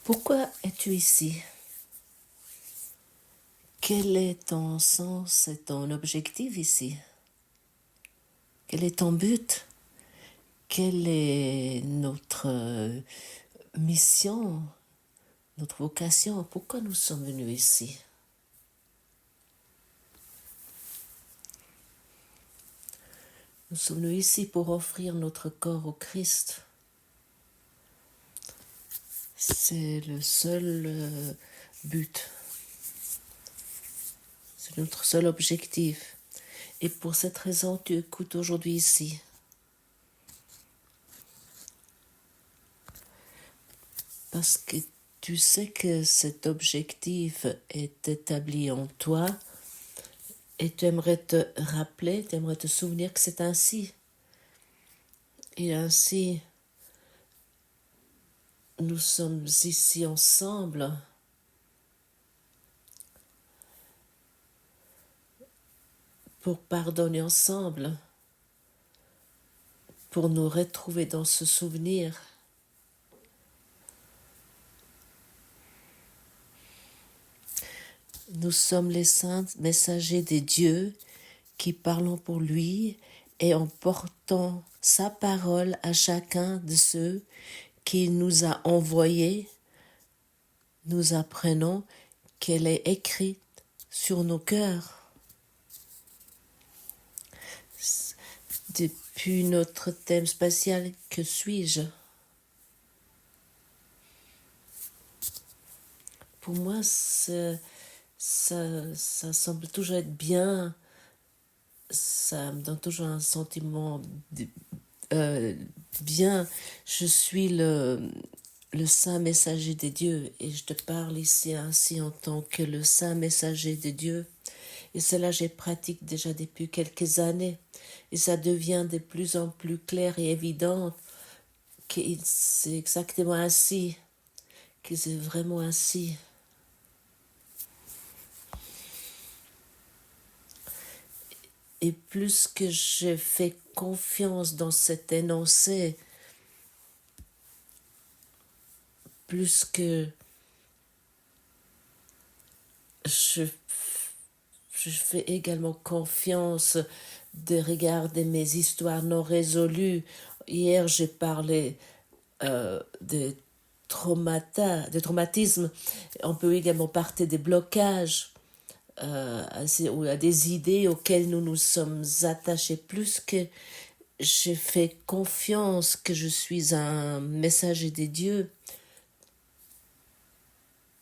Pourquoi es-tu ici? Quel est ton sens et ton objectif ici? Quel est ton but? Quelle est notre mission, notre vocation? Pourquoi nous sommes venus ici? Nous sommes venus ici pour offrir notre corps au Christ. C'est le seul but. C'est notre seul objectif. Et pour cette raison, tu écoutes aujourd'hui ici. Parce que tu sais que cet objectif est établi en toi et tu aimerais te rappeler, tu aimerais te souvenir que c'est ainsi. Et ainsi, nous sommes ici ensemble pour pardonner ensemble, pour nous retrouver dans ce souvenir. Nous sommes les saints messagers des dieux qui parlons pour lui et en portant sa parole à chacun de ceux qu'il nous a envoyés, nous apprenons qu'elle est écrite sur nos cœurs. Depuis notre thème spatial, que suis-je? Pour moi, ça semble toujours être bien, ça me donne toujours un sentiment bien. Je suis le saint messager des dieux et je te parle ici ainsi en tant que le saint messager de Dieu. Et cela, je pratique déjà depuis quelques années. Et ça devient de plus en plus clair et évident que c'est exactement ainsi, que c'est vraiment ainsi. Et plus que je fais confiance dans cet énoncé, plus que je fais également confiance de regarder mes histoires non résolues. Hier, j'ai parlé de traumatisme. On peut également parler des blocages, à des idées auxquelles nous nous sommes attachés. Plus que je fais confiance que je suis un messager des dieux,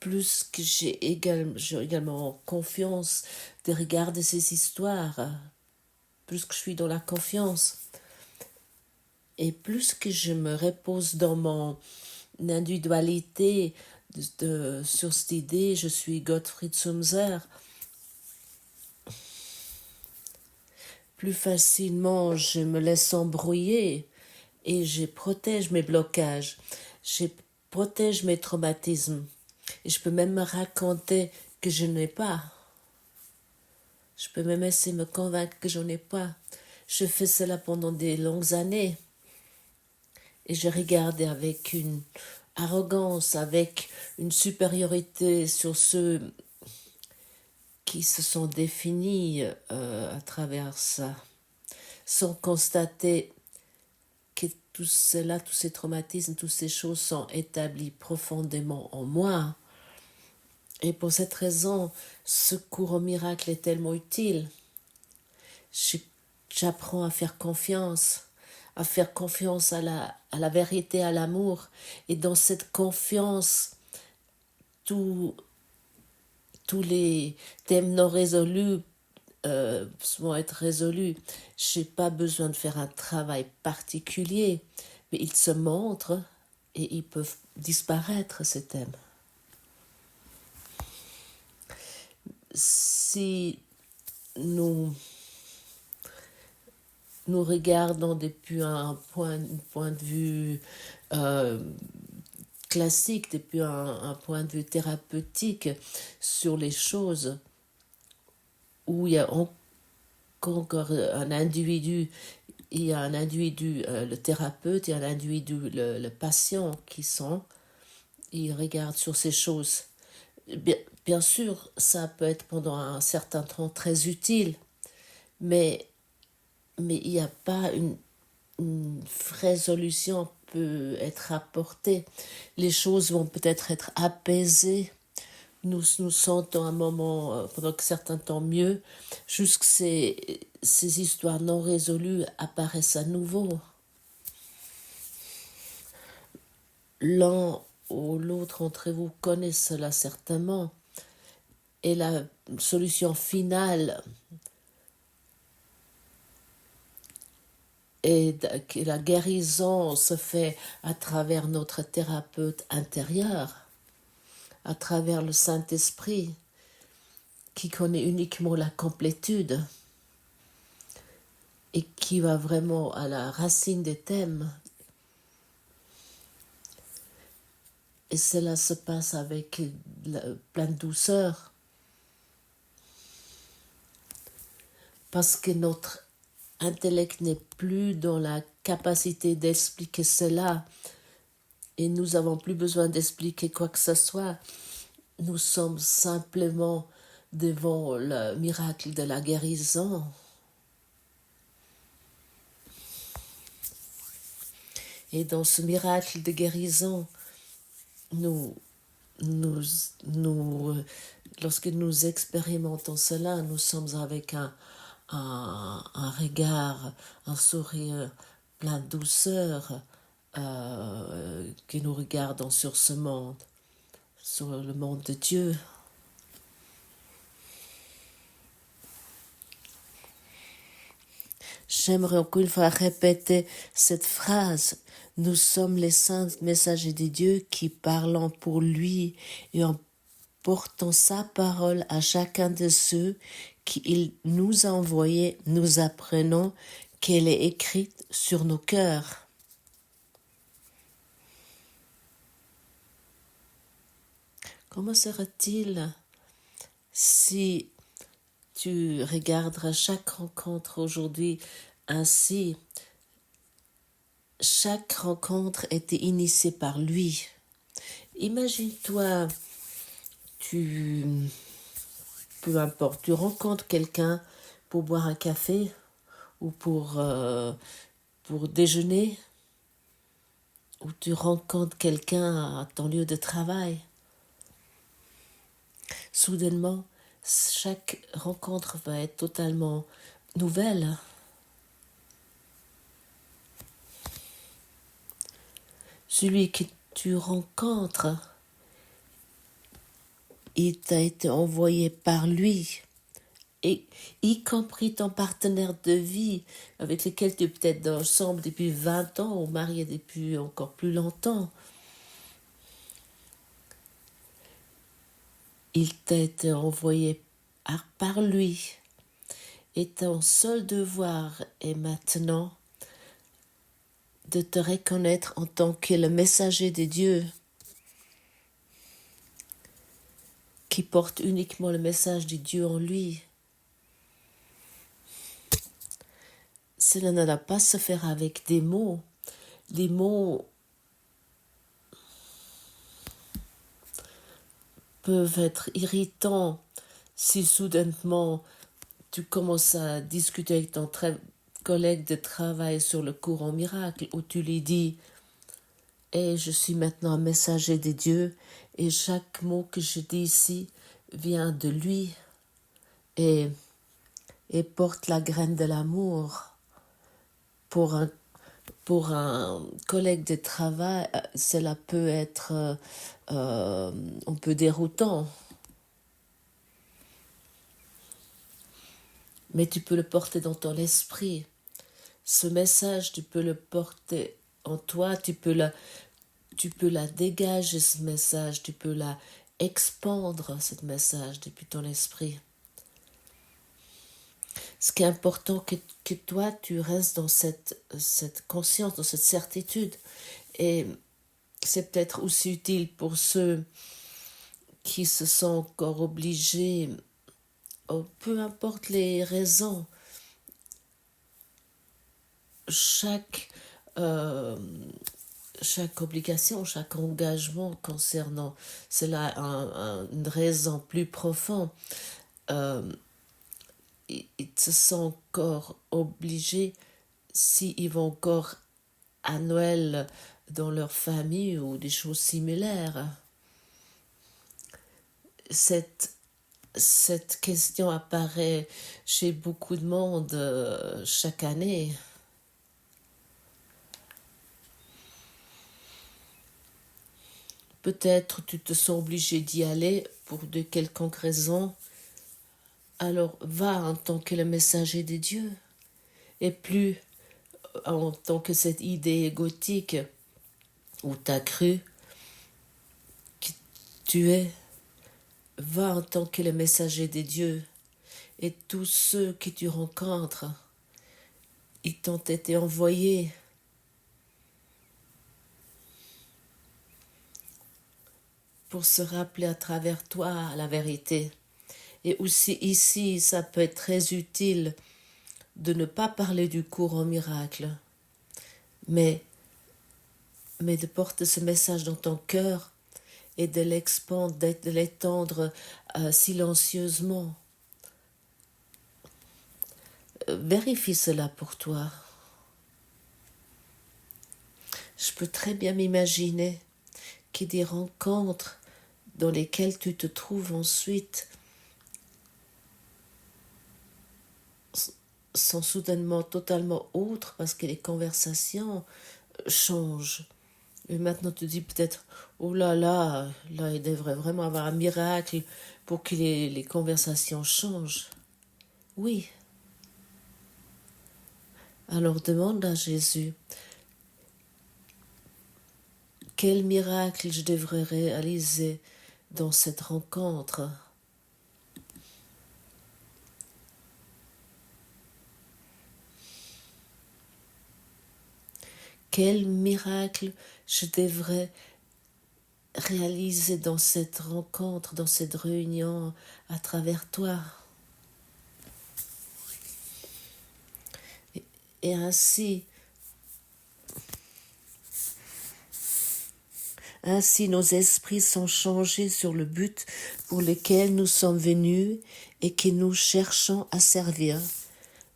plus que j'ai également confiance de regarder ces histoires, plus que je suis dans la confiance, et plus que je me repose dans mon individualité sur cette idée, je suis Gottfried Sumser, plus facilement je me laisse embrouiller et je protège mes blocages, je protège mes traumatismes. Et je peux même me raconter que je n'ai pas. Je peux même essayer de me convaincre que je n'en ai pas. Je fais cela pendant des longues années. Et je regarde avec une arrogance, avec une supériorité sur ceux qui se sont définis à travers ça, sans constater que tout cela, tous ces traumatismes, toutes ces choses sont établis profondément en moi. Et pour cette raison, ce cours au miracle est tellement utile. J'apprends à faire confiance à la vérité, à l'amour. Et dans cette confiance, tous les thèmes non résolus vont être résolus. Je n'ai pas besoin de faire un travail particulier, mais ils se montrent et ils peuvent disparaître, ces thèmes. Si nous regardons depuis un point de vue classique, depuis un point de vue thérapeutique sur les choses, où il y a encore un individu, il y a un individu, le thérapeute, et un individu, le patient, qui sont il regarde sur ces choses. Bien sûr, ça peut être pendant un certain temps très utile, mais il n'y a pas une vraie solution peut être apportée. Les choses vont peut-être être apaisées. Nous nous sentons un moment, pendant un certain temps mieux, jusque ces histoires non résolues apparaissent à nouveau. L'un ou l'autre d'entre vous connaît cela certainement. Et la solution finale est que la guérison se fait à travers notre thérapeute intérieur, à travers le Saint-Esprit, qui connaît uniquement la complétude et qui va vraiment à la racine des thèmes. Et cela se passe avec plein de douceur. Parce que notre intellect n'est plus dans la capacité d'expliquer cela. Et nous n'avons plus besoin d'expliquer quoi que ce soit. Nous sommes simplement devant le miracle de la guérison. Et dans ce miracle de guérison, lorsque nous expérimentons cela, nous sommes avec un regard, un sourire plein de douceur que nous regardons sur ce monde, sur le monde de Dieu. J'aimerais encore une fois répéter cette phrase. Nous sommes les saints messagers de Dieu qui parlons pour lui et en portant sa parole à chacun de ceux qu'il nous a envoyés, nous apprenons qu'elle est écrite sur nos cœurs. Comment serait-il si tu regarderas chaque rencontre aujourd'hui ainsi? Chaque rencontre était initiée par lui. Imagine-toi, peu importe, tu rencontres quelqu'un pour boire un café ou pour déjeuner, ou tu rencontres quelqu'un à ton lieu de travail. Soudainement, chaque rencontre va être totalement nouvelle. Celui que tu rencontres, il t'a été envoyé par lui, et y compris ton partenaire de vie avec lequel tu es peut-être ensemble depuis 20 ans ou marié depuis encore plus longtemps. Il t'a été envoyé par lui. Et ton seul devoir est maintenant de te reconnaître en tant que le messager de Dieu qui porte uniquement le message de Dieu en lui. Cela ne doit pas se faire avec des mots. Les mots peuvent être irritants si soudainement tu commences à discuter avec ton collègue de travail sur le courant miracle, où tu lui dis « Et je suis maintenant un messager de Dieu et chaque mot que je dis ici vient de lui et porte la graine de l'amour. » Pour un collègue de travail, cela peut être un peu déroutant. Mais tu peux le porter dans ton esprit. Ce message, tu peux le porter en toi, tu peux la dégager, ce message, tu peux la expandre, ce message, depuis ton esprit. Ce qui est important, que toi, tu restes dans cette conscience, dans cette certitude. Et c'est peut-être aussi utile pour ceux qui se sont encore obligés, peu importe les raisons, chaque chaque obligation, chaque engagement concernant cela a une raison plus profonde. Ils se sentent encore obligés s'ils vont encore à Noël dans leur famille ou des choses similaires. Cette question apparaît chez beaucoup de monde chaque année. Peut-être tu te sens obligé d'y aller pour de quelconques raisons. Alors va en tant que le messager de Dieu et plus en tant que cette idée égotique où tu as cru que tu es. Va en tant que le messager de Dieu et tous ceux que tu rencontres, ils t'ont été envoyés pour se rappeler à travers toi la vérité. Et aussi ici, ça peut être très utile de ne pas parler du courant miracle, mais de porter ce message dans ton cœur et de l'expandre, de l'étendre silencieusement. Vérifie cela pour toi. Je peux très bien m'imaginer qu'il y ait des rencontres dans lesquelles tu te trouves ensuite sont soudainement totalement autres parce que les conversations changent. Et maintenant tu dis peut-être, oh là, il devrait vraiment avoir un miracle pour que les conversations changent. Oui. Alors demande à Jésus, quel miracle je devrais réaliser dans cette rencontre? Quel miracle je devrais réaliser dans cette rencontre, dans cette réunion à travers toi? Et ainsi nos esprits sont changés sur le but pour lequel nous sommes venus et que nous cherchons à servir.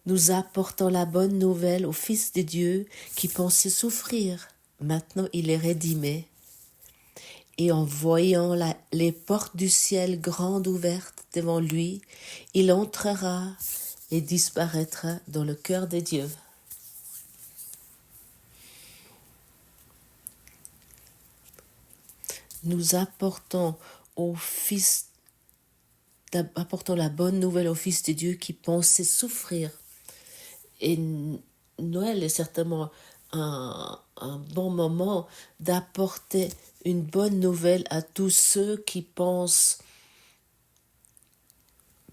Nous apportons la bonne nouvelle au Fils de Dieu qui pensait souffrir. Maintenant il est rédimé. Et en voyant les portes du ciel grandes ouvertes devant lui, il entrera et disparaîtra dans le cœur de Dieu. Nous apportons la bonne nouvelle au Fils de Dieu qui pensait souffrir. Et Noël est certainement un bon moment d'apporter une bonne nouvelle à tous ceux qui pensent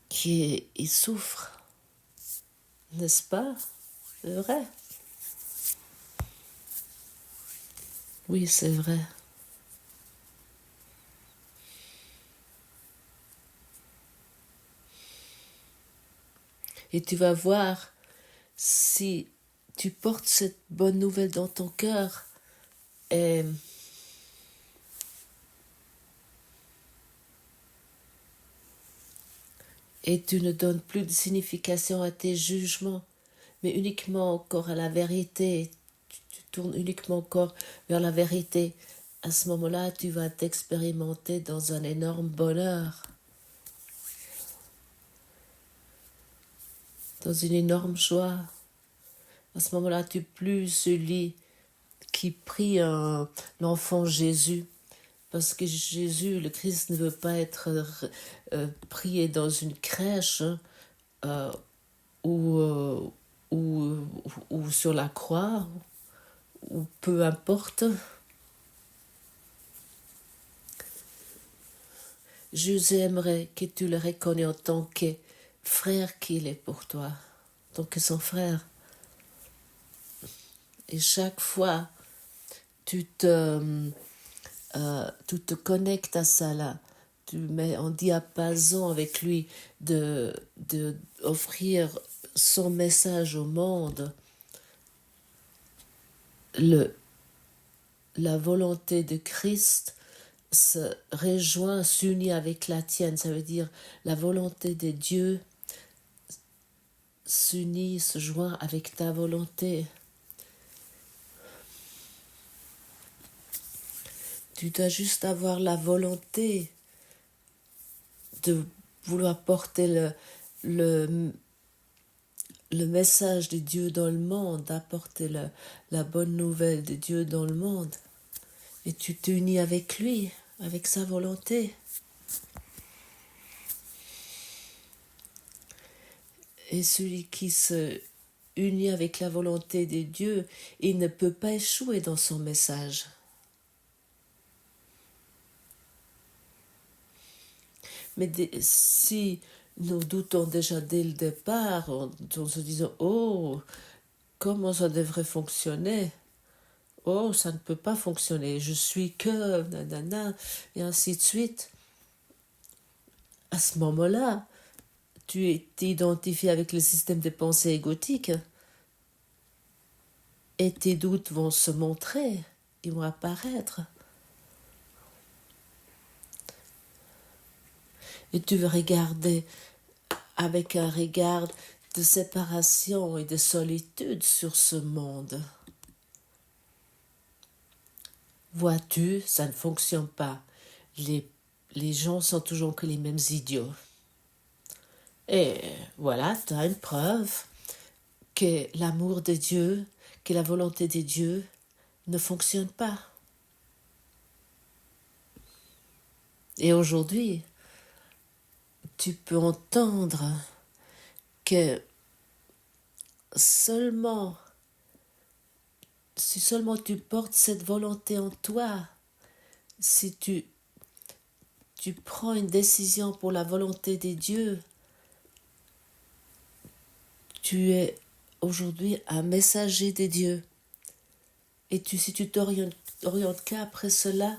qu'ils souffrent. N'est-ce pas? C'est vrai. Oui, c'est vrai. Et tu vas voir si tu portes cette bonne nouvelle dans ton cœur et tu ne donnes plus de signification à tes jugements, mais uniquement encore à la vérité. Tu tournes uniquement encore vers la vérité. À ce moment-là, tu vas t'expérimenter dans un énorme bonheur, dans une énorme joie. À ce moment-là, tu n'es plus celui qui prie l'enfant Jésus, parce que Jésus, le Christ, ne veut pas être prié dans une crèche ou sur la croix, ou peu importe. Jésus aimerait que tu le reconnaisses en tant que frère qu'il est pour toi, en tant que son frère. Et chaque fois, tu te connectes à ça là, tu mets en diapason avec lui de offrir son message au monde. la volonté de Christ se rejoint, s'unit avec la tienne. Ça veut dire la volonté de Dieu s'unit, se joint avec ta volonté. Tu dois juste avoir la volonté de vouloir porter le message de Dieu dans le monde, d'apporter la bonne nouvelle de Dieu dans le monde. Et tu t'unis avec lui, avec sa volonté. Et celui qui se unit avec la volonté de Dieu, il ne peut pas échouer dans son message. Mais si nous doutons déjà dès le départ, en se disant « Oh, comment ça devrait fonctionner ?» « Oh, ça ne peut pas fonctionner, je suis que... » nanana, et ainsi de suite. À ce moment-là, tu t'identifies avec le système de pensée égotique et tes doutes vont se montrer, ils vont apparaître. Et tu vas regarder avec un regard de séparation et de solitude sur ce monde. Vois-tu, ça ne fonctionne pas. Les gens sont toujours que les mêmes idiots. Et voilà, tu as une preuve que l'amour de Dieu, que la volonté de Dieu ne fonctionne pas. Et aujourd'hui, tu peux entendre que si seulement tu portes cette volonté en toi, si tu prends une décision pour la volonté de Dieu, tu es aujourd'hui un messager de Dieu. Et si tu t'orientes qu'après cela,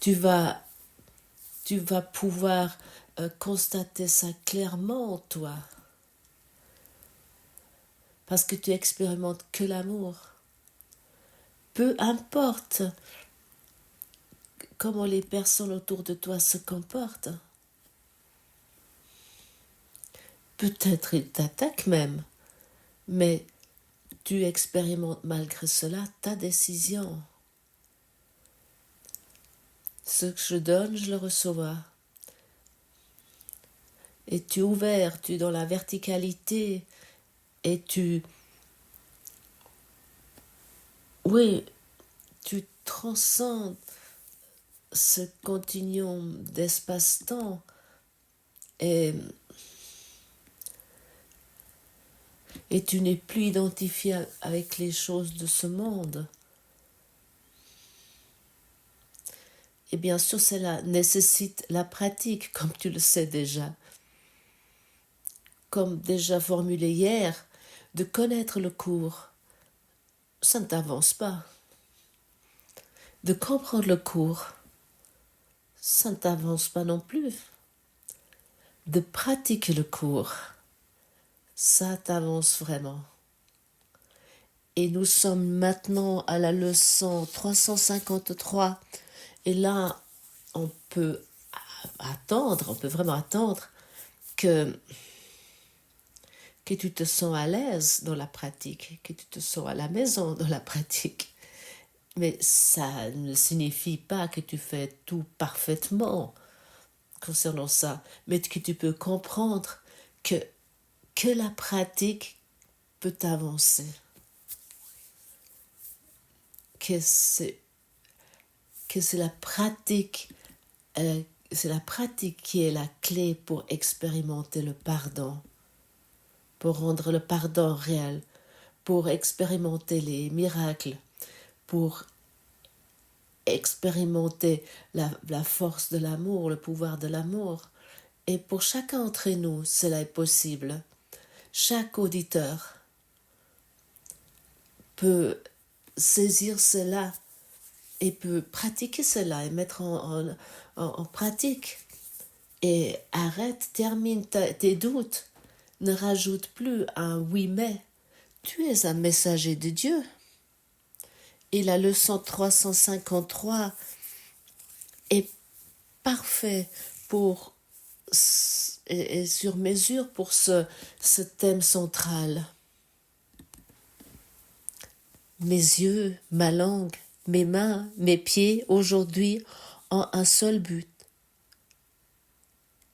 tu vas pouvoir constater ça clairement en toi. Parce que tu expérimentes que l'amour. Peu importe comment les personnes autour de toi se comportent. Peut-être ils t'attaquent même, mais tu expérimentes malgré cela ta décision. Ce que je donne, je le reçois. Et tu es ouvert, tu es dans la verticalité, et tu transcendes ce continuum d'espace-temps et tu n'es plus identifié avec les choses de ce monde. Et bien sûr, cela nécessite la pratique, comme tu le sais déjà. Comme déjà formulé hier, de connaître le cours, ça ne t'avance pas. De comprendre le cours, ça ne t'avance pas non plus. De pratiquer le cours, ça t'avance vraiment. Et nous sommes maintenant à la leçon 353. Et là, on peut vraiment attendre que tu te sens à l'aise dans la pratique, que tu te sens à la maison dans la pratique. Mais ça ne signifie pas que tu fais tout parfaitement concernant ça, mais que tu peux comprendre que la pratique peut t'avancer. Que c'est la pratique, c'est la pratique qui est la clé pour expérimenter le pardon, pour rendre le pardon réel, pour expérimenter les miracles, pour expérimenter la force de l'amour, le pouvoir de l'amour. Et pour chacun d'entre nous, cela est possible. Chaque auditeur peut saisir cela et peut pratiquer cela et mettre en pratique. Et termine tes doutes. Ne rajoute plus un oui mais. Tu es un messager de Dieu. Et la leçon 353 est parfait pour et sur mesure pour ce thème central. Mes yeux, ma langue, mes mains, mes pieds aujourd'hui ont un seul but.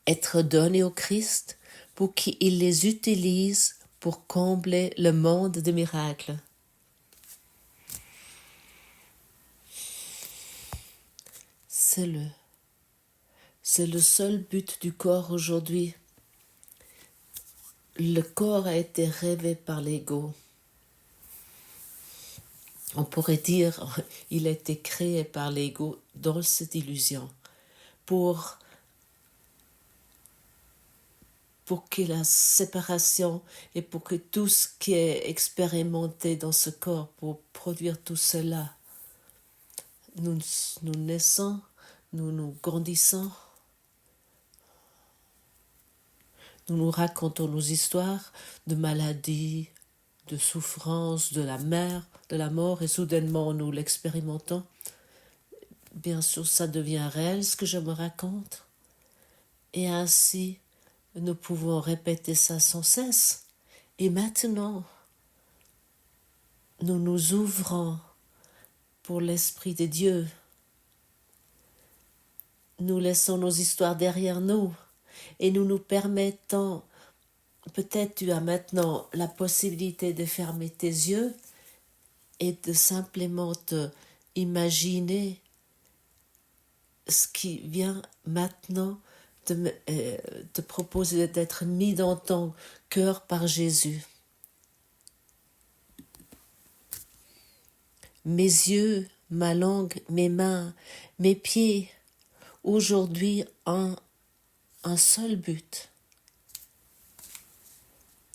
Être donnés au Christ pour qu'il les utilise pour combler le monde de miracles. C'est le seul but du corps aujourd'hui. Le corps a été rêvé par l'ego. On pourrait dire il a été créé par l'ego dans cette illusion pour que la séparation et pour que tout ce qui est expérimenté dans ce corps pour produire tout cela, nous naissons, nous grandissons, nous racontons nos histoires de maladies, de souffrances, de la mort, et soudainement nous l'expérimentons. Bien sûr, ça devient réel ce que je me raconte. Et ainsi, nous pouvons répéter ça sans cesse. Et maintenant, nous nous ouvrons pour l'Esprit de Dieu. Nous laissons nos histoires derrière nous et nous nous permettons, peut-être tu as maintenant la possibilité de fermer tes yeux et de simplement te imaginer ce qui vient maintenant te proposer d'être mis dans ton cœur par Jésus. Mes yeux, ma langue, mes mains, mes pieds, aujourd'hui ont un seul but.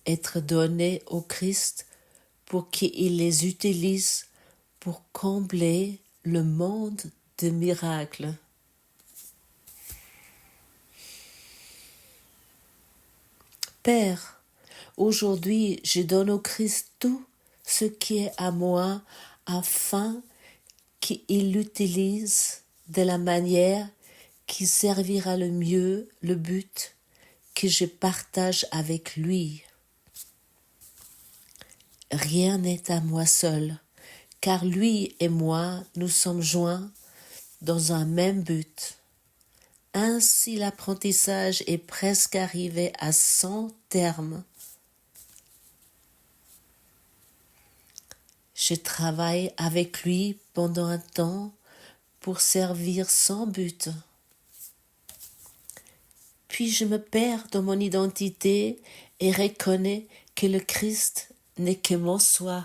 Être donnés au Christ pour qu'il les utilise pour combler le monde de miracles. Père, aujourd'hui je donne au Christ tout ce qui est à moi afin qu'il l'utilise de la manière qui servira le mieux le but que je partage avec lui. Rien n'est à moi seul, car lui et moi, nous sommes joints dans un même but. Ainsi l'apprentissage est presque arrivé à son terme. Je travaille avec lui pendant un temps pour servir son but. Puis je me perds dans mon identité et reconnais que le Christ n'est que mon soi.